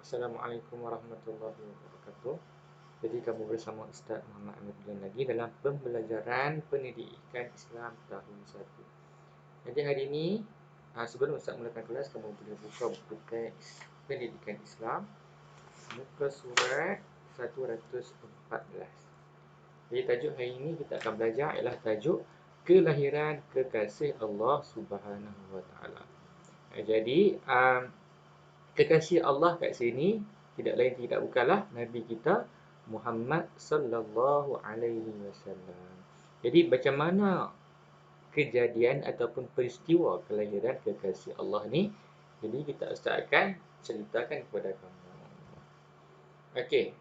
Assalamualaikum warahmatullahi wabarakatuh. Jadi kamu bersama Ustaz Muhammad Amiruddin lagi dalam pembelajaran pendidikan Islam tahun 1. Jadi hari ini sebelum Ustaz mulakan kelas, kamu boleh buka buku teks pendidikan Islam muka surat 114. Jadi tajuk hari ini kita akan belajar ialah tajuk kelahiran kekasih Allah Subhanahu wa taala. Jadi kekasih Allah kat sini tidak lain tidak bukanlah Nabi kita Muhammad sallallahu alaihi wasallam. Jadi macam mana kejadian ataupun peristiwa kelahiran kekasih Allah ni? Jadi kita Ustaz akan ceritakan kepada kamu. Okey,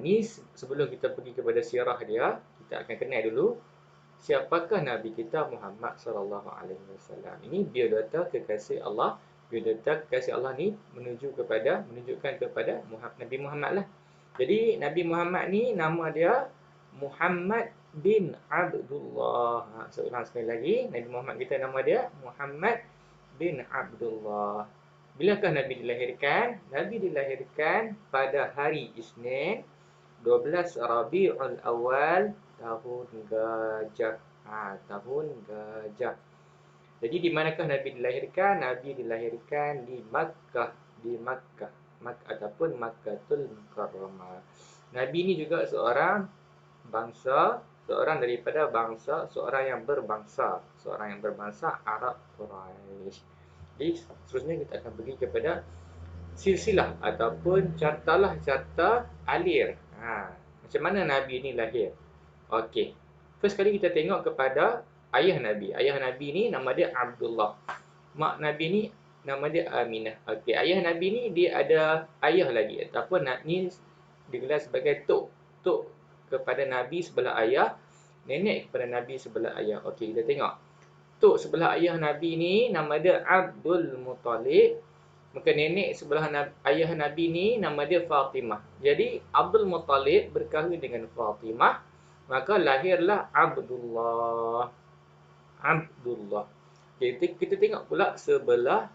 ni sebelum kita pergi kepada sirah dia, kita akan kenal dulu siapakah Nabi kita Muhammad sallallahu alaihi wasallam. Ini biodata kekasih Allah. Biodata kekasih Allah ni menunjukkan kepada Nabi Muhammad lah. Jadi Nabi Muhammad ni nama dia Muhammad bin Abdullah. Saya ulang sekali lagi, Nabi Muhammad kita nama dia Muhammad bin Abdullah. Bilakah Nabi dilahirkan? Nabi dilahirkan pada hari Isnin 12 Rabiul Awal tahun Gajah. Tahun Gajah. Jadi di manakah Nabi dilahirkan? Nabi dilahirkan di Makkah, ataupun Makkahul Mukarramah. Nabi ini juga seorang yang berbangsa Arab Quraisy. Jadi seterusnya kita akan pergi kepada silsilah ataupun carta alir. Macam mana Nabi ini lahir? Okey. First kali kita tengok kepada ayah Nabi. Ayah Nabi ni nama dia Abdullah. Mak Nabi ni nama dia Aminah. Okey, ayah Nabi ni dia ada ayah lagi ataupun ni digelar sebagai tok. Tok kepada Nabi sebelah ayah, nenek kepada Nabi sebelah ayah. Okey, kita tengok. Tok sebelah ayah Nabi ni nama dia Abdul Muttalib. Maka nenek sebelah ayah Nabi ni nama dia Fatimah. Jadi Abdul Muttalib berkahwin dengan Fatimah, maka lahirlah Abdullah. Kita tengok pula sebelah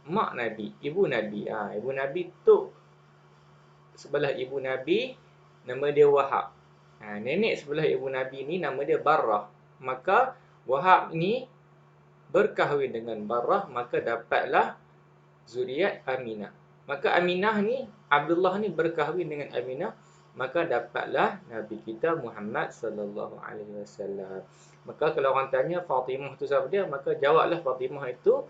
mak Nabi, ibu Nabi. Ibu Nabi tu sebelah ibu Nabi nama dia Wahab. Nenek sebelah ibu Nabi ni nama dia Barrah. Maka Wahab ni berkahwin dengan Barrah, maka dapatlah zuriat Aminah. Maka Aminah ni, Abdullah ni berkahwin dengan Aminah, maka dapatlah Nabi kita Muhammad sallallahu alaihi wasallam. Maka kalau orang tanya Fatimah tu siapa dia, maka jawablah Fatimah itu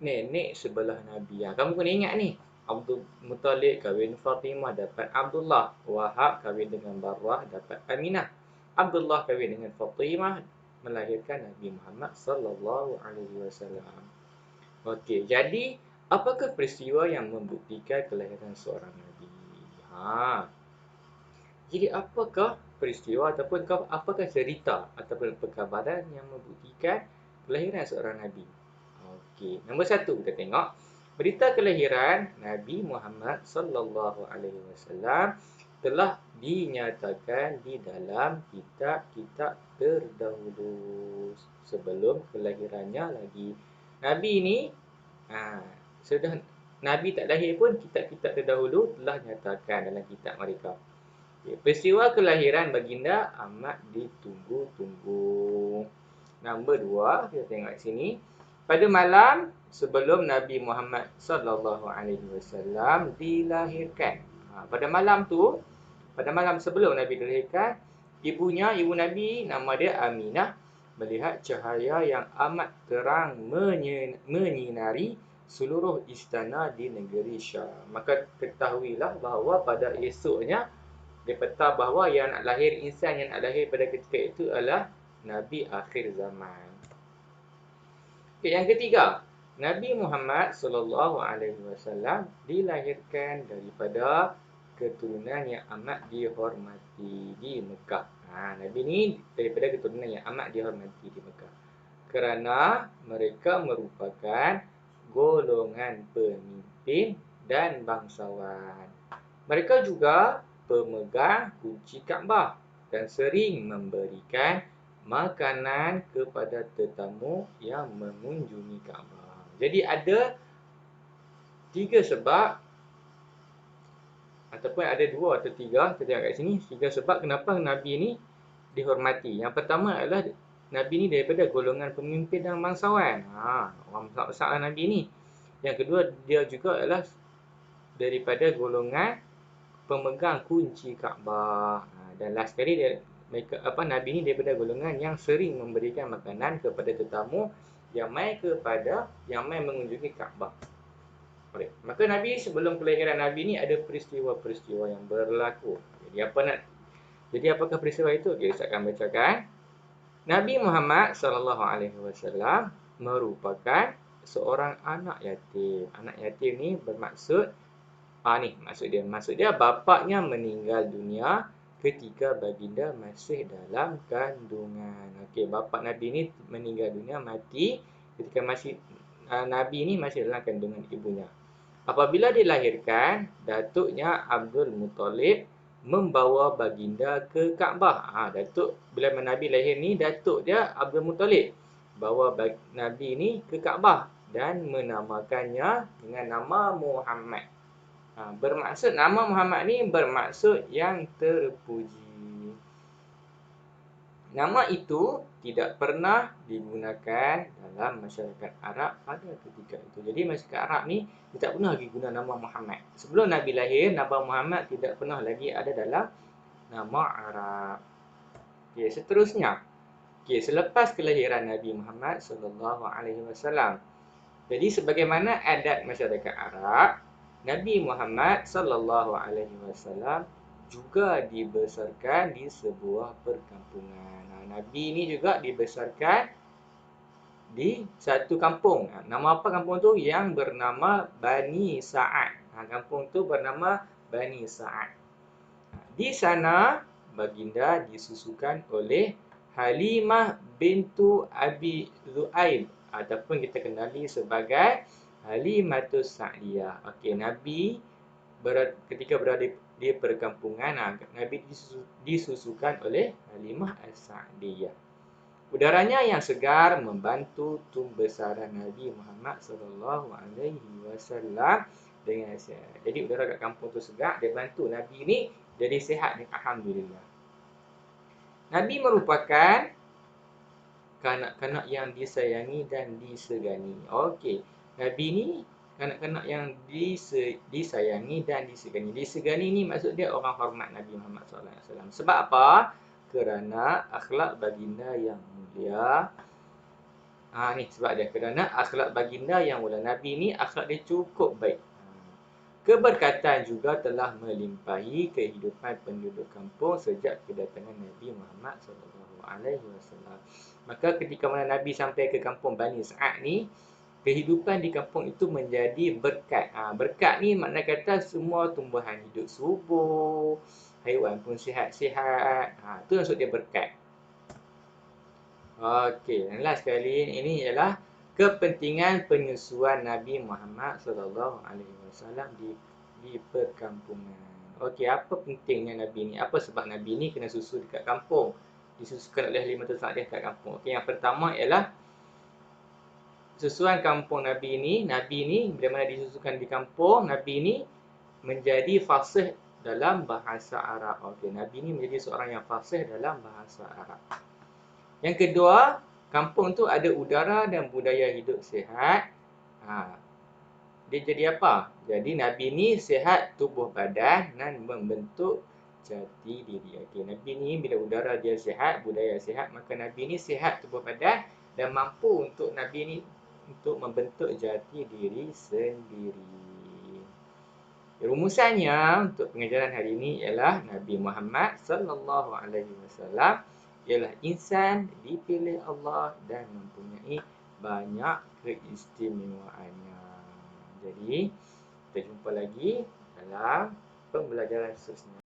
nenek sebelah Nabi. Kamu kena ingat ni. Abdul Muttalib kahwin Fatimah dapat Abdullah. Wahab kahwin dengan Barrah dapat Aminah. Abdullah kahwin dengan Fatimah melahirkan Nabi Muhammad sallallahu alaihi wasallam. Okey, jadi apakah peristiwa yang membuktikan kelahiran seorang Nabi? Jadi apakah peristiwa ataupun apakah cerita ataupun perkabaran yang membuktikan kelahiran seorang Nabi? Okey, nombor 1 kita tengok berita kelahiran Nabi Muhammad sallallahu alaihi wasallam telah dinyatakan di dalam kitab-kitab terdahulu sebelum kelahirannya lagi. Nabi ini sudah Nabi tak lahir pun kitab-kitab terdahulu telah nyatakan dalam kitab mereka. Peristiwa kelahiran baginda amat ditunggu-tunggu. Nombor 2 kita tengok sini. Pada malam sebelum Nabi Muhammad sallallahu alaihi wasallam dilahirkan. Pada malam sebelum Nabi dilahirkan, ibu Nabi nama dia Aminah melihat cahaya yang amat terang menyinari seluruh istana di negeri Syam. Maka ketahuilah bahawa pada esoknya dipetah bahawa insan yang nak lahir pada ketika itu adalah Nabi akhir zaman. Yang ketiga, Nabi Muhammad sallallahu alaihi wasallam dilahirkan daripada keturunan yang amat dihormati di Mekah. Nabi ni daripada keturunan yang amat dihormati di Mekah. Kerana mereka merupakan golongan pemimpin dan bangsawan. Mereka juga pemegang kunci Kaabah dan sering memberikan makanan kepada tetamu yang mengunjungi Kaabah. Jadi ada 3 sebab Ataupun ada 2 atau 3, kita tengok kat sini, 3 sebab kenapa Nabi ini dihormati. Yang pertama adalah Nabi ni daripada golongan pemimpin dan bangsawan. Orang besar-besar Nabi ni. Yang kedua, dia juga adalah daripada golongan pemegang kunci Kaabah. Dan last sekali Nabi ni daripada golongan yang sering memberikan makanan kepada tetamu yang mai mengunjungi Kaabah. Baik. Maka Nabi sebelum kelahiran Nabi ni ada peristiwa-peristiwa yang berlaku. Jadi apakah peristiwa itu? Okay, saya akan bacakan. Nabi Muhammad SAW merupakan seorang anak yatim. Anak yatim ni bermaksud maksud dia bapaknya meninggal dunia ketika baginda masih dalam kandungan. Okey, bapak Nabi ni meninggal dunia, mati ketika Nabi ni masih dalam kandungan ibunya. Apabila dilahirkan, datuknya Abdul Muttalib membawa baginda ke Kaabah. Datuk bila Nabi lahir ni, datuk dia Abdul Muttalib bawa Nabi ni ke Kaabah dan menamakannya dengan nama Muhammad. Bermaksud nama Muhammad ni bermaksud yang terpuji. Nama itu tidak pernah digunakan dalam masyarakat Arab pada ketika itu. Jadi masyarakat Arab ni tidak pernah lagi guna nama Muhammad. Sebelum Nabi lahir, nama Muhammad tidak pernah lagi ada dalam nama Arab. Okey, seterusnya. Okey, selepas kelahiran Nabi Muhammad SAW. Jadi sebagaimana adat masyarakat Arab, Nabi Muhammad SAW juga dibesarkan di sebuah perkampungan. Nabi ini juga dibesarkan di satu kampung. Nama apa kampung tu? Yang bernama Bani Sa'ad. Kampung tu bernama Bani Sa'ad. Di sana baginda disusukan oleh Halimah bintu Abi Zu'aib ataupun kita kenali sebagai Halimatus Sa'diyah. Okey, Nabi ketika berada di perkampungan, Nabi disusukan oleh Halimah As-Sa'diyah. Udaranya yang segar membantu tumbesaran Nabi Muhammad SAW dengan sihat. Jadi udara kat kampung tu segar, dia bantu Nabi ni jadi sihat ni, alhamdulillah. Nabi merupakan kanak-kanak yang disayangi dan disegani. Okey, Nabi ni kanak-kanak yang disayangi dan disegani. Disegani ni maksud dia orang hormat Nabi Muhammad SAW. Sebab apa? Kerana akhlak baginda yang mulia. Ni sebab dia. Kerana akhlak baginda yang mulia. Nabi ni akhlak dia cukup baik. Keberkatan juga telah melimpahi kehidupan penduduk kampung sejak kedatangan Nabi Muhammad SAW. Maka ketika mana Nabi sampai ke kampung Bani Sa'ad ni, kehidupan di kampung itu menjadi berkat. Berkat ni makna kata semua tumbuhan hidup subur, haiwan pun sihat-sihat. Itu maksud dia berkat. Okey, dan last sekali ini ialah kepentingan penyusuan Nabi Muhammad SAW di perkampungan. Okey, apa pentingnya Nabi ni? Apa sebab Nabi ni kena susu dekat kampung? Disusukan oleh Halimatus Sa'diyah dekat kampung. Okey, yang pertama ialah susuan kampung Nabi ni bila mana disusukan di kampung, Nabi ni menjadi fasih dalam bahasa Arab. Okey, Nabi ni menjadi seorang yang fasih dalam bahasa Arab. Yang kedua, kampung tu ada udara dan budaya hidup sihat. Dia jadi apa? Jadi Nabi ni sihat tubuh badan dan membentuk jati diri. Okey, Nabi ni bila udara dia sihat, budaya sihat, maka Nabi ni sihat tubuh badan dan mampu untuk Nabi ni untuk membentuk jati diri sendiri. Rumusannya untuk pengajaran hari ini ialah Nabi Muhammad SAW ialah insan dipilih Allah dan mempunyai banyak keistimewaannya. Jadi, kita jumpa lagi dalam pembelajaran seterusnya.